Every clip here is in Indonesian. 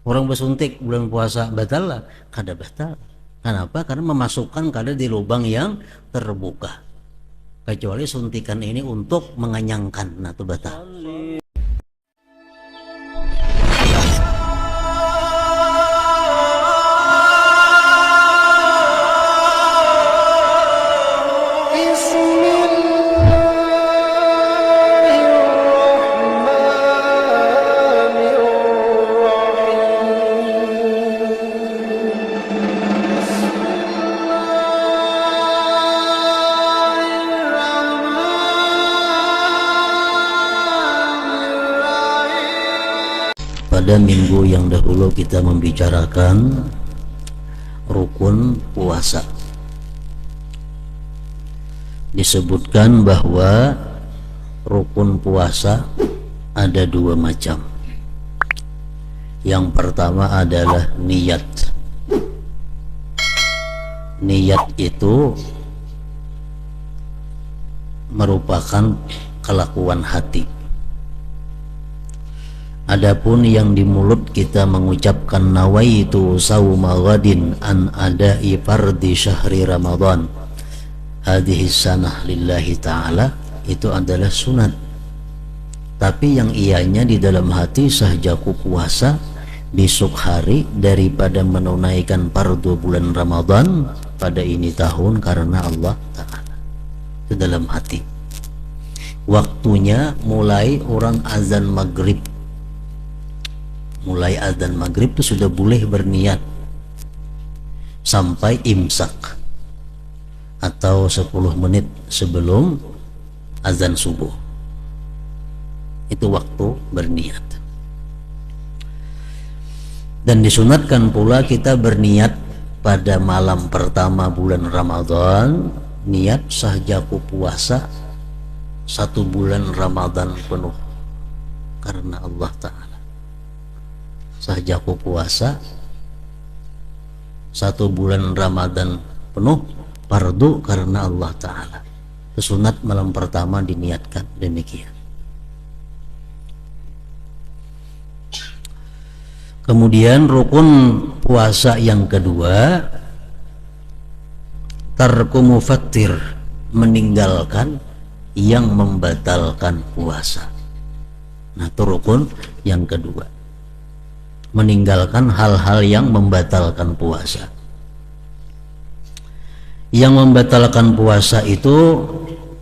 Orang bersuntik bulan puasa batal lah, kada batal. Kenapa? Karena memasukkan kada di lubang yang terbuka. Kecuali suntikan ini untuk mengenyangkan, nah itu batal. Pada minggu yang dahulu kita membicarakan rukun puasa. Disebutkan bahwa rukun puasa ada dua macam. Yang pertama adalah niat. Niat itu merupakan kelakuan hati. Adapun yang di mulut kita mengucapkan nawaitu sauma ghadin an adai fardhi syahri Ramadan hadhihi sanah lillahi ta'ala, itu adalah sunat. Tapi yang ianya di dalam hati sahjaku puasa besok hari daripada menunaikan fardu bulan Ramadan pada ini tahun karena Allah Ta'ala. Itu dalam hati. Waktunya mulai orang azan maghrib. Mulai azan maghrib itu sudah boleh berniat sampai imsak atau 10 menit sebelum azan subuh. Itu waktu berniat. Dan disunatkan pula kita berniat pada malam pertama bulan Ramadan, niat sahjaku puasa 1 bulan Ramadan penuh karena Allah Ta'ala. Sahjaku puasa 1 bulan Ramadan penuh fardu karena Allah Ta'ala. Sunat malam pertama diniatkan demikian. Kemudian rukun puasa yang kedua, tarku mufattir, meninggalkan yang membatalkan puasa. Nah itu rukun yang kedua, meninggalkan hal-hal yang membatalkan puasa. Yang membatalkan puasa itu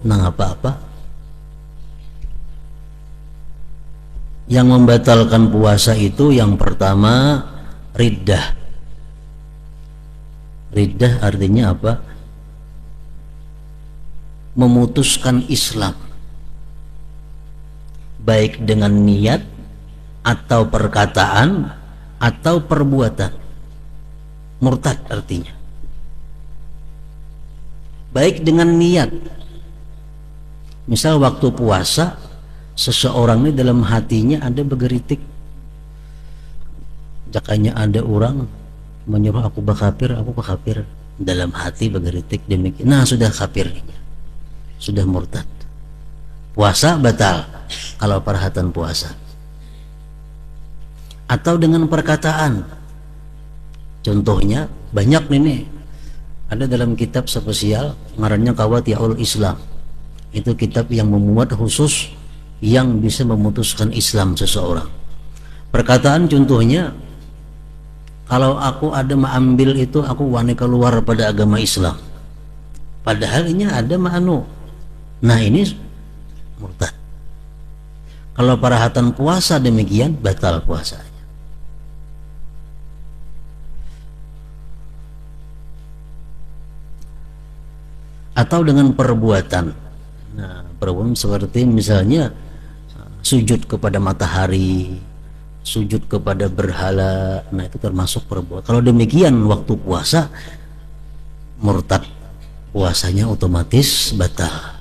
nang apa-apa. Yang membatalkan puasa itu yang pertama riddah. Riddah artinya apa? Memutuskan Islam, baik dengan niat atau perkataan atau perbuatan. Murtad artinya. Baik dengan niat. Misal waktu puasa seseorang ini dalam hatinya ada bergeritik, jakanya ada orang menyuruh aku bakafir, dalam hati bergeritik demikian. Nah sudah kafir, sudah murtad. Puasa batal kalau perhatian puasa. Atau dengan perkataan. Contohnya banyak nih, ada dalam kitab spesial ngarannya Qawati'ul Islam. Itu kitab yang memuat khusus yang bisa memutuskan Islam seseorang. Perkataan contohnya, kalau aku ada mengambil itu aku wani keluar pada agama Islam, padahal ini ada ma'anu. Nah ini murtad. Kalau perhatian puasa demikian batal puasanya. Atau dengan perbuatan. Nah perbuatan seperti misalnya sujud kepada matahari, sujud kepada berhala, nah itu termasuk perbuatan. Kalau demikian waktu puasa murtad, puasanya otomatis batal.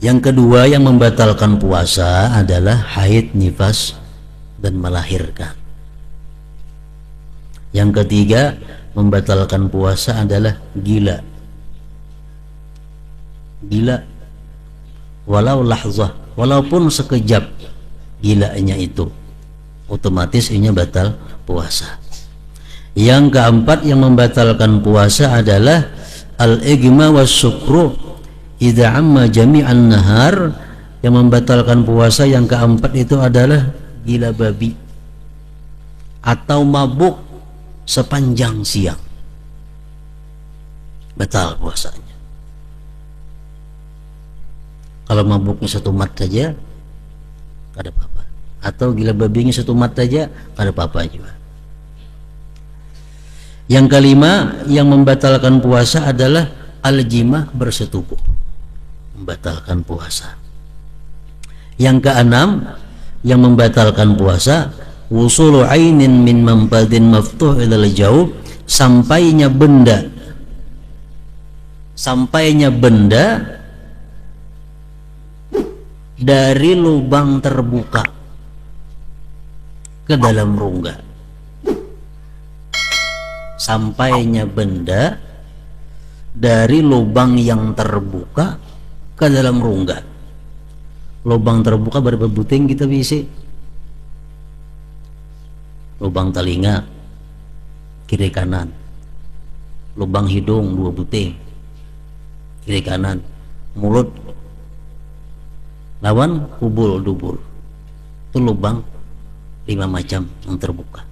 Yang kedua yang membatalkan puasa adalah haid, nifas, dan melahirkan. Yang ketiga membatalkan puasa adalah gila. Gila walau lahzah, walaupun sekejap gilanya itu. otomatis ini batal puasa. Yang keempat yang membatalkan puasa adalah al-igma was sukru idza amma jami'an nahar. Yang membatalkan puasa yang keempat itu adalah gila babi atau mabuk sepanjang siang, batal puasanya. Kalau mabuknya satu mat saja kada apa-apa, atau gila babinya satu mat saja kada apa-apa juga. Yang kelima yang membatalkan puasa adalah al-jima, bersetubuh, membatalkan puasa. Yang keenam yang membatalkan puasa wusulu ainin min mampadin maftuh ilal jauh, sampainya benda dari lubang terbuka ke dalam rongga. Sampainya benda dari lubang yang terbuka ke dalam rongga. Lubang terbuka berapa buting kita bisa? Lubang telinga kiri kanan, lubang hidung 2 buting kiri kanan, mulut lawan kubul dubur, itu lubang 5 macam yang terbuka.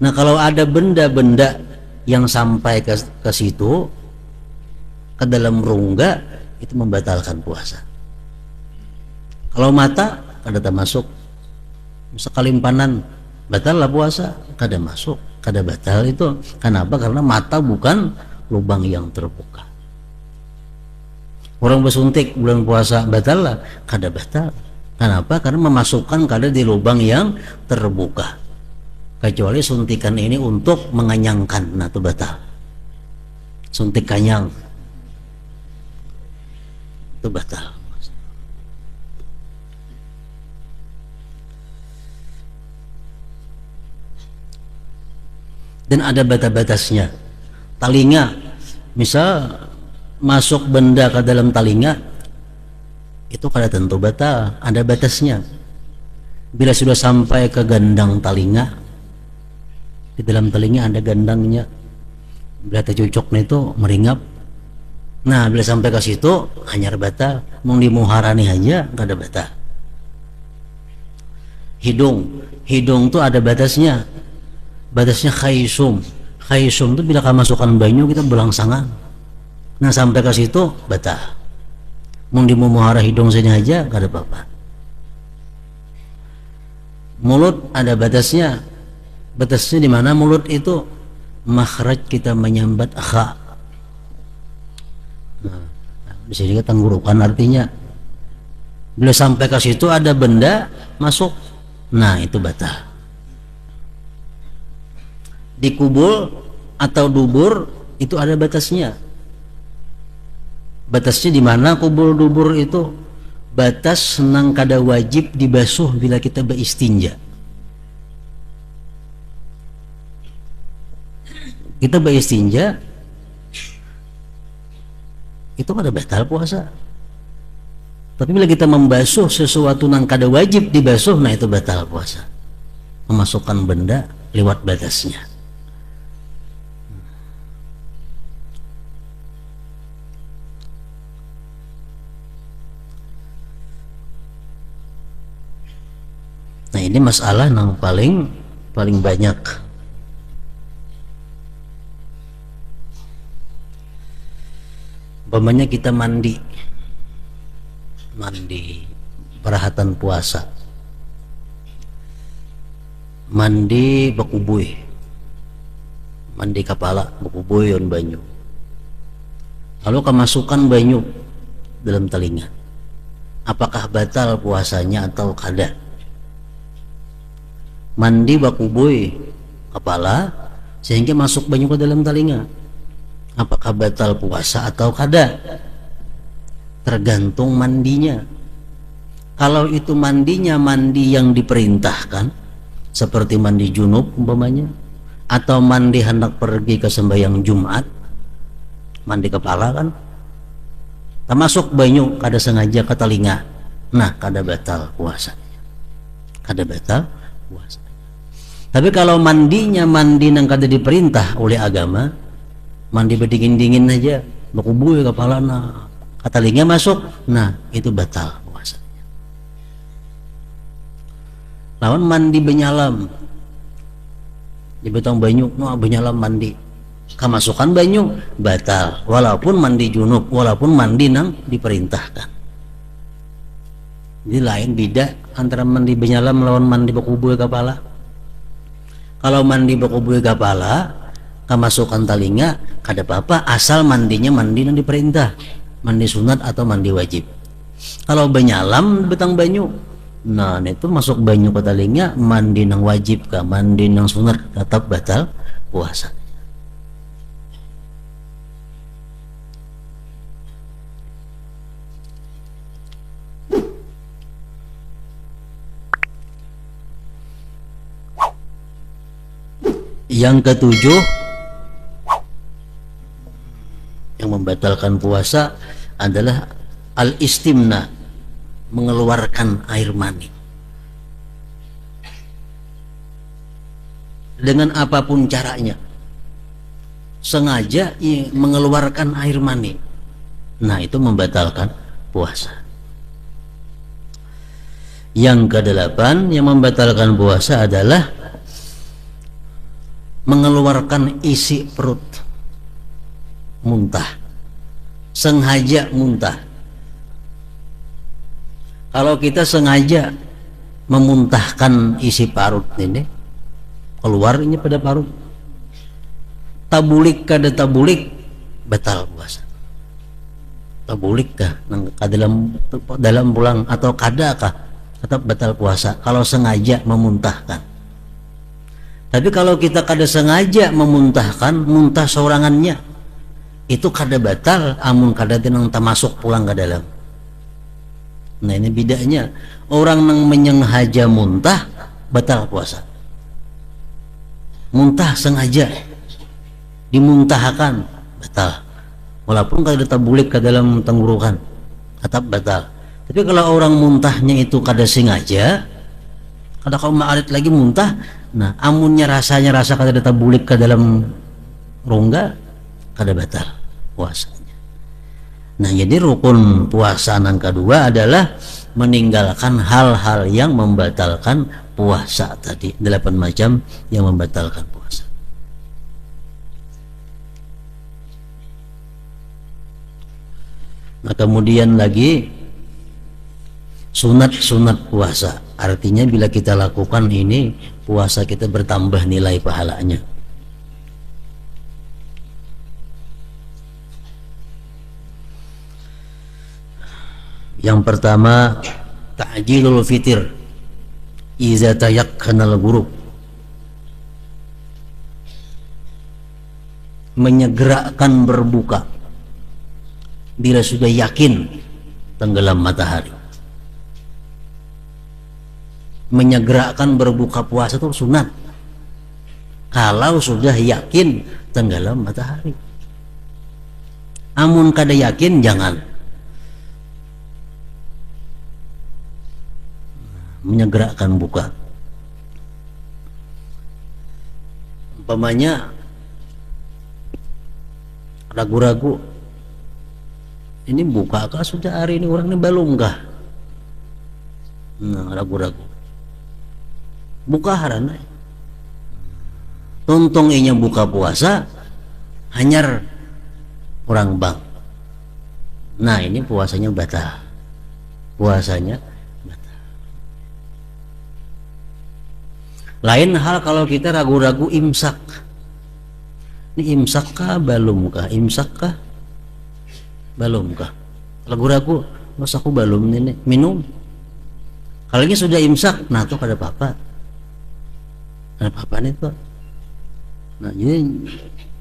Nah, kalau ada benda-benda yang sampai ke situ, ke dalam rongga, itu membatalkan puasa. Kalau mata kada masuk, sekalimpanan batal lah puasa, kada masuk, kada batal itu. Kenapa? Karena mata bukan lubang yang terbuka. Orang bersuntik bulan puasa batal lah, kada batal. Kenapa? Karena memasukkan kada di lubang yang terbuka. Kecuali suntikan ini untuk menganyangkan, nah itu batal. Suntik kanyang itu batal. Dan ada batas-batasnya. Telinga, misal masuk benda ke dalam telinga, itu kada tentu batal, ada batasnya. Bila sudah sampai ke gandang telinga, di dalam telinga ada gandangnya, bila tercucuknya itu meringap. Nah, bila sampai ke situ hanya batal, mau dimuharani aja kada batal. Hidung tuh ada batasnya. Batasnya khaisum itu bila kemasukan banyu kita belangsangan. Nah, sampai ke situ batal. Mau dimuhara hidung saja aja kada apa-apa. Mulut ada batasnya. Batasnya di mana mulut itu? Makhraj kita menyambat kha. Nah, di sini tenggorokan artinya. Bila sampai ke situ ada benda masuk, nah itu batal. Di kubul atau dubur itu ada batasnya. Batasnya di mana kubul dubur itu? Batas senang kada wajib dibasuh bila kita beristinja. Kita beristinja itu kada batal puasa. Tapi bila kita membasuh sesuatu yang kada wajib dibasuh, nah itu batal puasa. Memasukkan benda lewat batasnya. Nah, ini masalah yang paling banyak. Umpamanya kita mandi perahatan puasa, mandi bakubui, mandi kepala bakubui on banyu, lalu kemasukan banyu dalam telinga, apakah batal puasanya atau kada? Mandi bakubui kepala sehingga masuk banyu ke dalam telinga, apakah batal puasa atau kada? Tergantung mandinya. Kalau itu mandinya mandi yang diperintahkan, seperti mandi junub umpamanya, atau mandi hendak pergi ke sembahyang Jumat, mandi kepala kan, termasuk banyu kada sengaja ke telinga, nah kada batal puasanya, kada batal puasa. Tapi kalau mandinya mandi nang kada diperintah oleh agama, mandi berdingin-dingin aja, berkubuy kepala na katalinga masuk, nah itu batal puasa. Lawan mandi benyalam di betong banyu, no benyalam mandi, kemasukan banyu batal, walaupun mandi junub, walaupun mandi nang diperintahkan. Jadi lain beda antara mandi benyalam lawan mandi berkubuy kepala. Kalau mandi berkubuy kepala, kemasukan talinga kada apa-apa, asal mandinya mandi yang diperintah, mandi sunat atau mandi wajib. Kalau benyalam betang banyu, nah itu masuk banyu ke talinga, mandi nang wajib kah, mandi nang sunat, tetap batal puasa. Yang ketujuh yang membatalkan puasa adalah al-istimna, mengeluarkan air mani dengan apapun caranya, sengaja mengeluarkan air mani, nah itu membatalkan puasa. Yang kedelapan yang membatalkan puasa adalah mengeluarkan isi perut, muntah, sengaja muntah. Kalau kita sengaja memuntahkan isi parut ini, keluarnya pada parut, tabulik kada tabulik, batal puasa. Tabulik kah dalam pulang atau kada kah, tetap batal puasa kalau sengaja memuntahkan. Tapi kalau kita kada sengaja memuntahkan, muntah sorangannya, itu kada batal, amun kada tinang termasuk pulang ke dalam. Nah ini bedanya, orang yang menyengaja muntah batal puasa. Muntah sengaja dimuntahkan batal, walaupun kada tabulik ke dalam tenggorokan, tetap batal. Tapi kalau orang muntahnya itu kada sengaja, kada kau maarit lagi muntah, nah amunnya rasanya rasa kada tabulik ke dalam rongga, kada batal puasanya. Nah jadi rukun puasa yang kedua adalah meninggalkan hal-hal yang membatalkan puasa tadi, 8 macam yang membatalkan puasa. Nah kemudian lagi sunat-sunat puasa, artinya bila kita lakukan ini, puasa kita bertambah nilai pahalanya. Yang pertama, ta'jilul fitir iza tayakkanal ghurub, menyegerakan berbuka bila sudah yakin tenggelam matahari. Menyegerakan berbuka puasa itu sunat kalau sudah yakin tenggelam matahari. Amun kada yakin jangan. Menyegerakan buka, umpamanya ragu-ragu, ini buka kah sudah hari ini, orang ini belum kah, nah ragu-ragu, buka harana tontong inya buka puasa hanyar orang bang, nah ini puasanya batal, puasanya batal. Lain hal kalau kita ragu-ragu imsak, ini imsak kah belum kah, imsak kah belum kah, ragu-ragu, mas aku belum ini minum, kalau ini sudah imsak, nah itu kada apa-apa, ada apa nih tuh. Nah jadi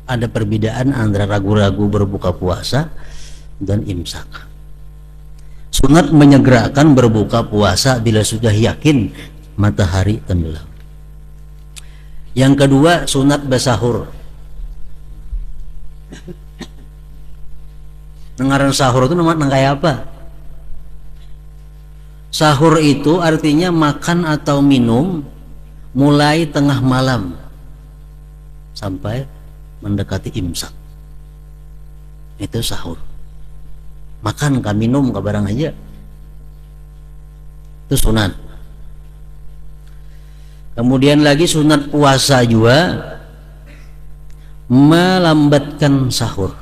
ada perbedaan antara ragu-ragu berbuka puasa dan imsak. Sunat menyegerakan berbuka puasa bila sudah yakin matahari tenggelam. Yang kedua, sunat bersahur. Ngaran sahur itu nang kayak apa? Sahur itu artinya makan atau minum mulai tengah malam sampai mendekati imsak, itu sahur. Makan kah minum kah barang aja itu sunat. Kemudian lagi sunat puasa juga melambatkan sahur.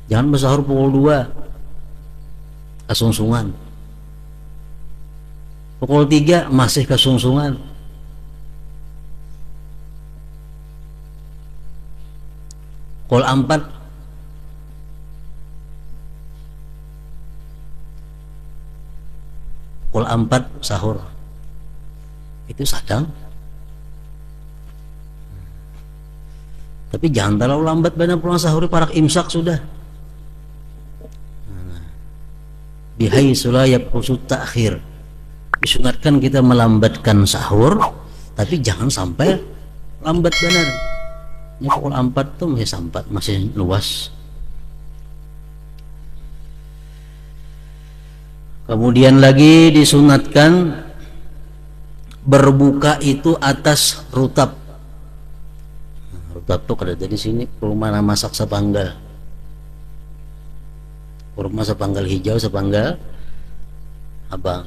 Jangan bersahur pukul 2 kesungsungan, pukul 3 masih kesungsungan, pukul 4 sahur, itu sadang. Tapi jangan terlalu lambat banyak pulang sahur, parak imsak sudah. Bihaitsu la yabqusut ta'khir, disunatkan kita melambatkan sahur, tapi jangan sampai lambat benar. Ini pukul 4 tuh masih sampai, masih luas. Kemudian lagi disunatkan berbuka itu atas rutab. Rutab tuh ada di sini, kurma masak sepanggal. Kurma sepanggal hijau, sepanggal abang.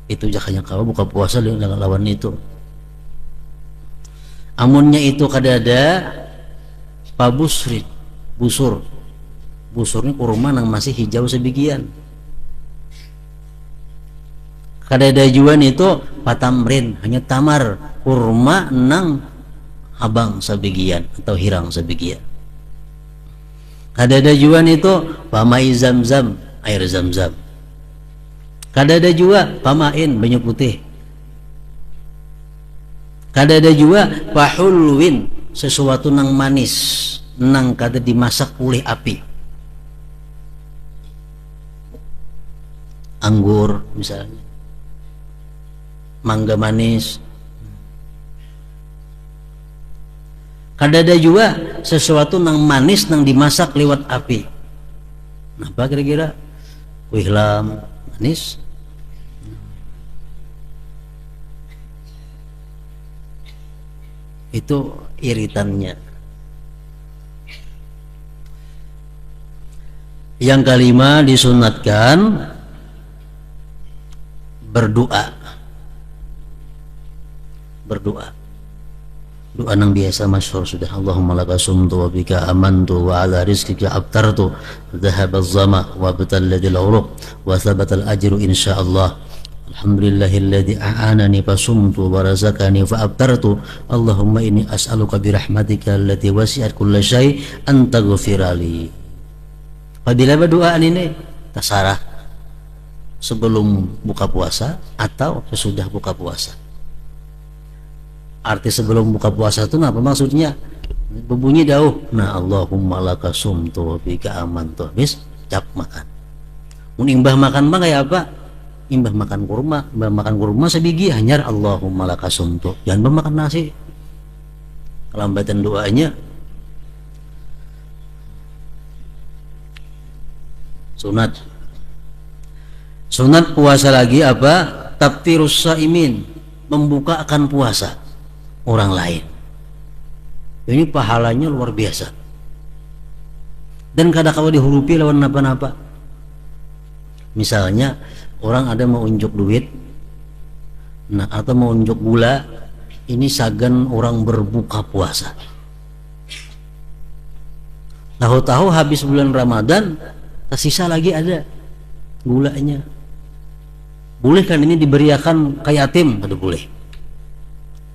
Itu jakanya kau buka puasa dengan lawan itu. Amunnya itu kadada pabusrit, busur. Busurnya kurma nang masih hijau sebagian. Kadada juan itu patamrin, hanya tamar, kurma nang abang sebagian atau hirang sebagian. Kadada juan itu pamai zam-zam, air zam-zam. Kadada jua pamain, banyak putih. Kadada jua pahulwin, sesuatu nang manis, nang kada dimasak oleh api. Anggur misalnya, mangga manis. Kadada juga sesuatu nang manis nang dimasak lewat api. Nah, apa kira-kira? Kuihlam manis. Itu iritannya. Yang kelima disunatkan berdoa. Doa yang biasa masyhur sudah. Allahumma laka sumtu wa bika amantu wa ala rizqika abtartu dhahaba az-zama wa batalladil uruq wa thabata al-ajru insyaallah. Alhamdulillahilladzi a'anani fasumtu wa razaqani fa abtartu. Allahumma inni as'aluka bi rahmatika allati wasi'at kulla syai' an taghfirali. Apabila berdoa ini tasarah sebelum buka puasa atau sesudah buka puasa. Arti sebelum buka puasa itu apa maksudnya? Berbunyi dauh, nah Allahumma laka sumtu wa bika amantu, habis cap makan. Mun imbah makan mah kayak apa? Imbah makan kurma sebiji hanyar Allahumma laka sumtu. Jangan makan nasi. Kelambatan doanya. Sunat puasa lagi apa? Taftirus saimin, membuka akan puasa orang lain. Ini pahalanya luar biasa. Dan kadang-kadang dihurupi lawan napa-napa. Misalnya orang ada mau unjuk duit, nah atau mau unjuk gula, ini sagan orang berbuka puasa. Tahu-tahu habis bulan Ramadan, tersisa lagi ada gulanya. Boleh kan ini diberiakan ke yatim? Aduh boleh.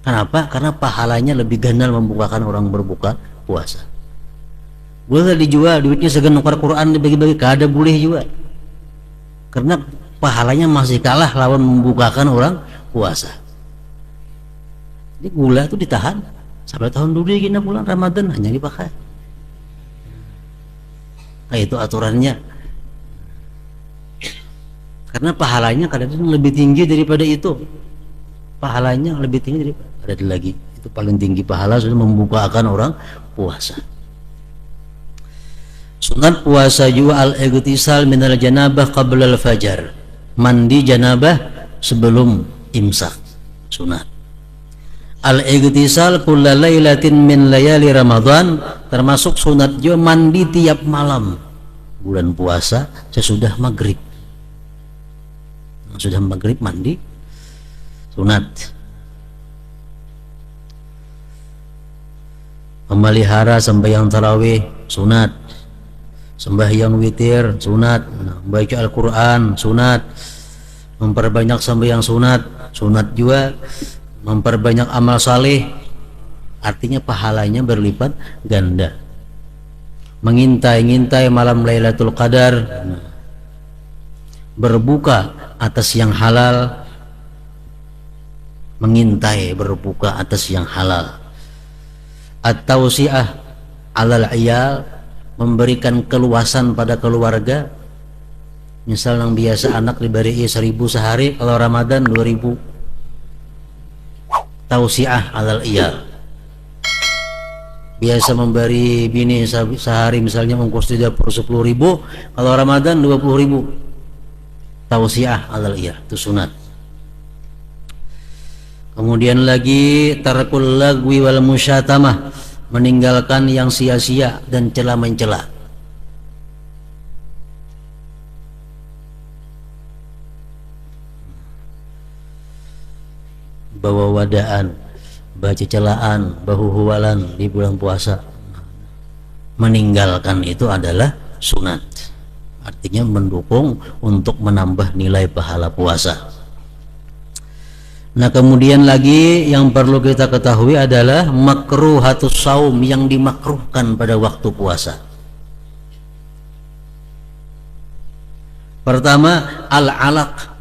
Kenapa? Karena pahalanya lebih gandal membukakan orang berbuka puasa. Boleh dijual duitnya segan nukar Quran dibagi-bagi, kada boleh juga. Karena pahalanya masih kalah lawan membukakan orang puasa. Jadi gula itu ditahan sampai tahun dulu gini bulan Ramadan hanya dipakai. Nah itu aturannya. Karena pahalanya kadang-kadang lebih tinggi daripada itu. Pahalanya lebih tinggi daripada ada lagi. Itu paling tinggi pahala sudah membukakan orang puasa. Sunat puasa juga al-ightisal minal janabah qabla al-fajar. Mandi janabah sebelum imsak. sunat. Al-igtisal kulla lailatin min layali Ramadan, termasuk sunat juga mandi tiap malam bulan puasa sesudah maghrib. Sudah maghrib mandi sunat. Memelihara sembahyang tarawih sunat, sembahyang witir sunat, baca Al-Quran sunat, memperbanyak sembahyang sunat juga, memperbanyak amal saleh, artinya pahalanya berlipat ganda. Mengintai-ngintai malam Lailatul Qadar, berbuka atas yang halal, mengintai berbuka atas yang halal. At-tausi'ah alal iyal, memberikan keluasan pada keluarga. Misal yang biasa anak diberi 1.000 sehari, kalau Ramadan 2.000. Tausi'ah alal iyal, biasa memberi bini sehari misalnya ongkos di dapur 10.000, kalau Ramadan 20.000. Tausi'ah alal iyal, itu sunat. Kemudian lagi tarkul lagwi wal musyatamah, meninggalkan yang sia-sia dan cela-mencela. Bawa wadaan, baca celaan, bahu-huwalan di bulan puasa, meninggalkan itu adalah sunat, artinya mendukung untuk menambah nilai pahala puasa. Nah, kemudian lagi yang perlu kita ketahui adalah makruhatus saum, yang dimakruhkan pada waktu puasa. Pertama, al-alaq.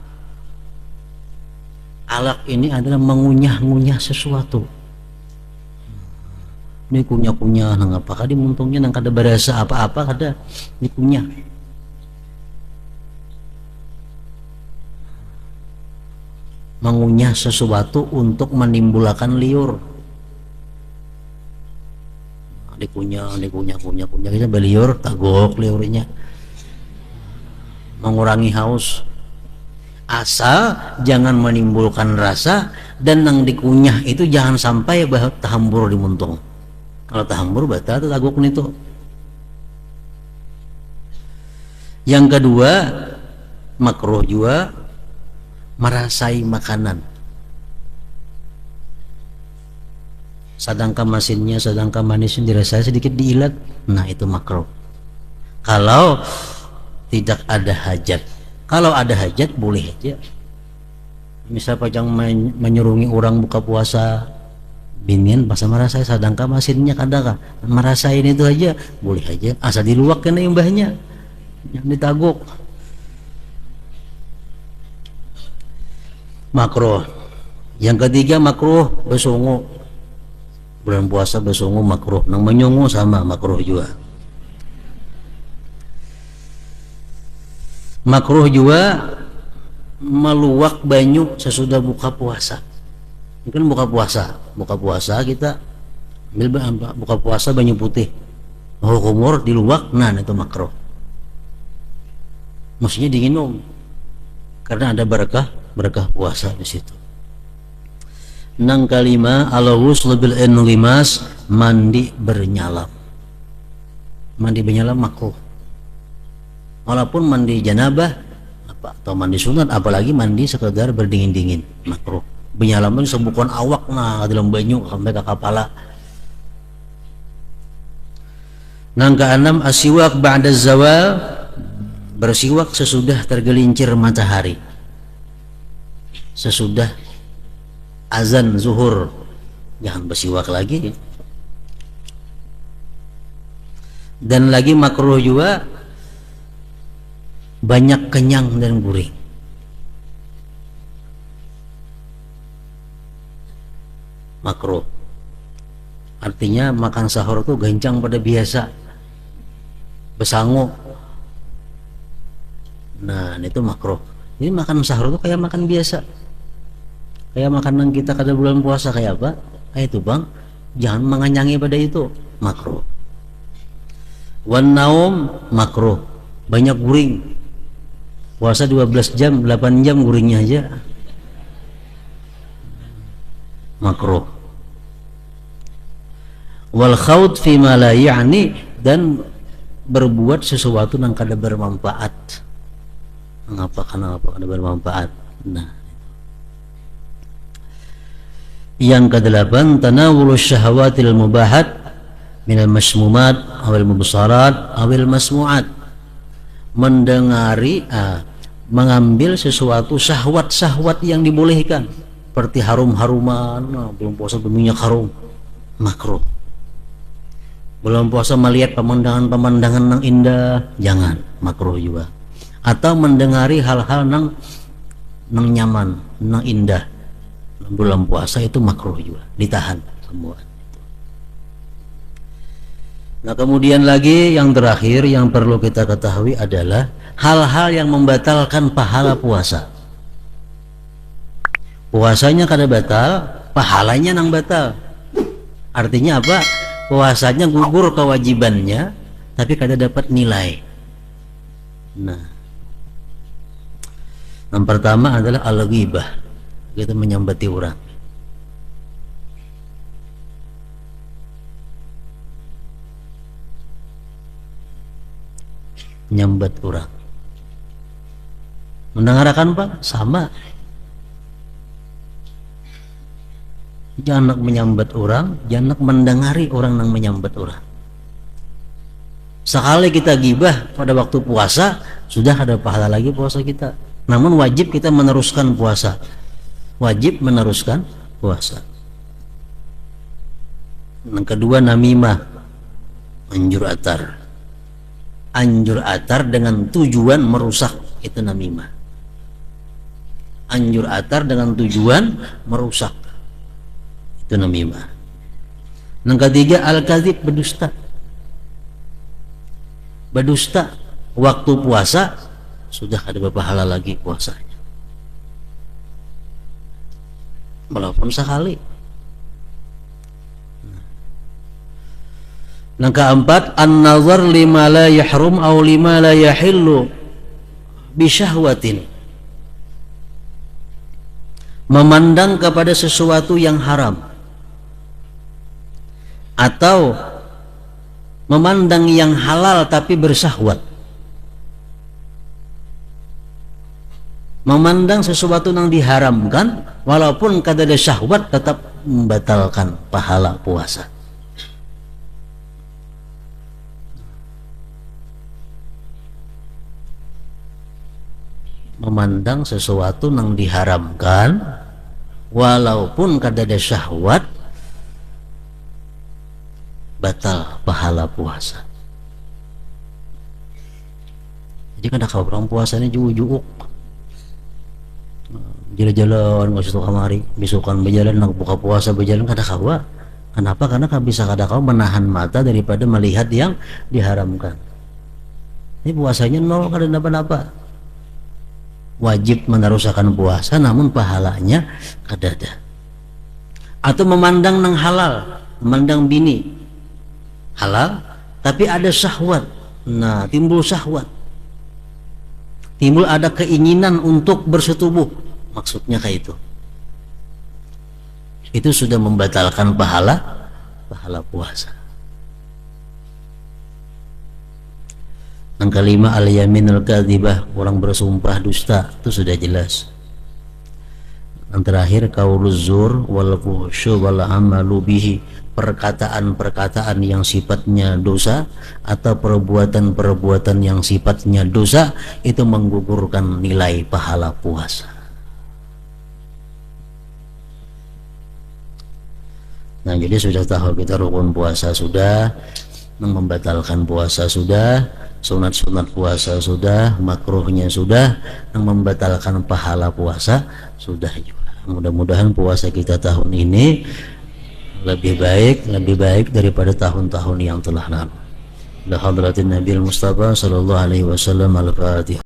Alaq ini adalah mengunyah-ngunyah sesuatu. Ini kunyah-kunyah nang apakah dimuntungnya nang kada berasa apa-apa kada dikunyah. Mengunyah sesuatu untuk menimbulkan liur. Dikunyah kita beliur tagok liurnya. Mengurangi haus. Asal jangan menimbulkan rasa, dan nang dikunyah itu jangan sampai tahambur di muntung. Kalau tahambur batal itu tagok itu. Yang kedua, makruh juga merasai makanan. Sedangkan manisnya dirasai sedikit diilat, nah itu makruh. Kalau tidak ada hajat. Kalau ada hajat boleh aja. Misal pajang menyurungi orang buka puasa, binian pas merasai, sedangkan masinnya kadang merasain itu aja boleh aja, asal diluak kena imbahnya, yang ditaguk. Makruh. Yang ketiga makruh besungu. Bulan puasa besungu makruh. Nang menyungu sama makruh juga. Makruh juga meluak banyu sesudah buka puasa. Mungkin buka puasa kita ambil buka puasa banyu putih, kumur diluak, nah itu makruh. Maksudnya diminum karena ada berkah puasa di situ. Nang kalima al-ghusl bil inlimas, mandi bernyalam. Mandi bernyalam makruh. Walaupun mandi janabah atau mandi sunat, apalagi mandi sekedar berdingin-dingin, makruh. Bernyalam itu sebukan awak nah dalam banyu sampai ke kepala. Nang keenam asiwak ba'da zawal, bersiwak sesudah tergelincir matahari, sesudah azan zuhur, jangan bersiwak lagi. Dan lagi makruh juga banyak kenyang dan gurih. Makruh artinya makan sahur tuh gancang pada biasa, besangu. Nah itu makruh. Jadi makan sahur tuh kayak makan biasa, kayak makanan kita kada bulan puasa kayak apa? Kayak itu bang, jangan menganyangi pada itu, makruh. Wan naum makruh, banyak guring. Puasa 12 jam, 8 jam guringnya aja. makruh. Wal khawd fi ma la ya'ni, dan berbuat sesuatu yang kada bermanfaat. Mengapa kada bermanfaat? Nah, yang kedelapan, tanawulus syahawatil mubahat minal masmumat awil mubsarat awil masmuat, mengambil sesuatu syahwat-syahwat yang dibolehkan, seperti harum-haruman. Belum puasa berminyak harum, makruh. Belum puasa melihat pemandangan-pemandangan yang indah, jangan, makruh juga. Atau mendengari hal-hal yang nyaman, yang indah, bulan puasa itu makruh juga, ditahan semua. Nah, kemudian lagi yang terakhir yang perlu kita ketahui adalah hal-hal yang membatalkan pahala puasa. Puasanya kada batal, pahalanya nang batal. Artinya apa? Puasanya gugur kewajibannya, tapi kada dapat nilai. Nah, yang pertama adalah al-ghibah, kita menyambati orang. Menyambat orang. Mendengarkan Pak? Sama. Jangan menyambat orang, jangan mendengari orang yang menyambat orang. Sekali kita gibah pada waktu puasa, sudah ada pahala lagi puasa kita. Namun wajib kita meneruskan puasa. Wajib meneruskan puasa. Yang kedua, namimah, anjur atar. Anjur atar dengan tujuan merusak, itu namimah. Anjur atar dengan tujuan merusak, itu namimah. Yang ketiga, al-kadzib, berdusta. Berdusta waktu puasa, sudah ada pahala lagi puasanya, walaupun sekali. Yang keempat, an-nazar lima la yahrum aw lima la yahillu bisyahwatin, memandang kepada sesuatu yang haram atau memandang yang halal tapi bersyahwat. Memandang sesuatu yang diharamkan walaupun kada ada syahwat, tetap membatalkan pahala puasa. Memandang sesuatu yang diharamkan walaupun kada ada syahwat, batal pahala puasa. Jadi kada kau orang puasanya juuk-juuk, jalan-jalan nggak usah kamari, besokan berjalan, nak buka puasa berjalan, kada kawa. Kenapa? Karena bisa kada kau menahan mata daripada melihat yang diharamkan. Ini puasanya nol, kada napa-napa. Wajib meneruskan puasa, namun pahalanya kada ada. Atau memandang nang halal, memandang bini halal, tapi ada syahwat. Nah, timbul syahwat, timbul ada keinginan untuk bersetubuh, maksudnya kayak itu sudah membatalkan pahala puasa. Yang kelima, al-yaminul kadzibah, orang bersumpah dusta, itu sudah jelas. Yang terakhir, qauluz zur wal fuhsyu wal amalu bihi, perkataan-perkataan yang sifatnya dosa atau perbuatan-perbuatan yang sifatnya dosa, itu menggugurkan nilai pahala puasa. Nah, jadi sudah tahu kita rukun puasa sudah, membatalkan puasa sudah, sunat-sunat puasa sudah, makruhnya sudah, yang membatalkan pahala puasa sudah juga. Mudah-mudahan puasa kita tahun ini lebih baik daripada tahun-tahun yang telah lalu. La hadratin Nabi Mustafa sallallahu alaihi wasallam. Al-Fatihah.